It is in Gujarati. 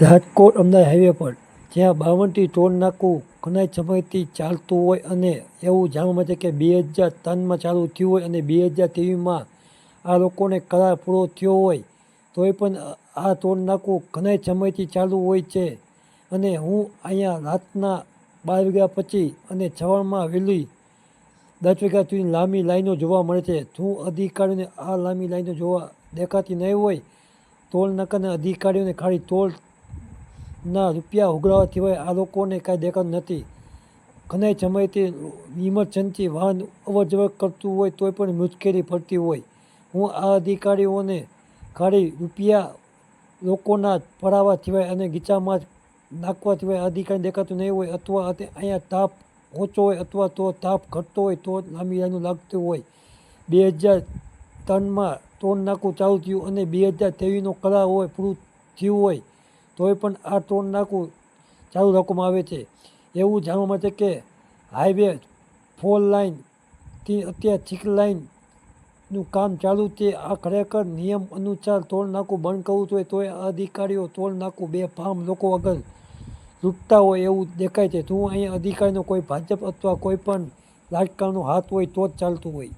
રાજકોટ અમદાવાદ હાઈવે પર જ્યાં 52 ટોલ નાકું ઘણા સમયથી ચાલતું હોય અને એવું જાણવા મળે છે કે 2003માં ચાલુ થયું હોય અને 2023માં આ લોકોને કરાર પૂરો થયો હોય તોય પણ આ ટોલ નાકું ઘણા સમયથી ચાલુ હોય છે. અને હું અહીંયા રાતના 12 વાગ્યા પછી અને સવારમાં વહેલી 10 વાગ્યા સુધી લાંબી લાઈનો જોવા મળે છે. શું અધિકારીઓને આ લાંબી લાઈનો જોવા દેખાતી નહીં હોય? ટોલ નાકાના અધિકારીઓને ખાલી ટોલના રૂપિયા ઉઘરાવવા સિવાય આ લોકોને કાંઈ દેખાતું નથી. ઘણા સમયથી ઇમરજન્સી વાહન અવરજવર કરતું હોય તોય પણ મુશ્કેલી પડતી હોય. હું આ અધિકારીઓને ખાલી રૂપિયા લોકોના પડાવવા સિવાય અને ગીચામાં નાખવા સિવાય અધિકારી દેખાતું નહીં હોય, અથવા અહીંયા તાપ ઓછો હોય અથવા તો તાપ ઘટતો હોય તો લાંબી લાઈનો લાગતી હોય. 2003માં ટોલ નાકું ચાલુ થયું અને 2023નો કરાર હોય પૂરું થયું હોય તોય પણ આ ટોલ નાકું ચાલુ રાખવામાં આવે છે. એવું જાણવા મળે છે કે હાઈવે 4 લાઇનથી અત્યારે 6 લાઇનનું કામ ચાલુ છે. આ ખરેખર નિયમ અનુસાર ટોલ નાકું બંધ કરવું જોઈએ તોય અધિકારીઓ ટોલ નાકું બેફામ લોકો વગર લૂંટતા હોય એવું દેખાય છે. શું અહીંયા અધિકારીનો કોઈ ભાજપ અથવા કોઈ પણ રાજકારણનો હાથ હોય તો જ ચાલતું હોય?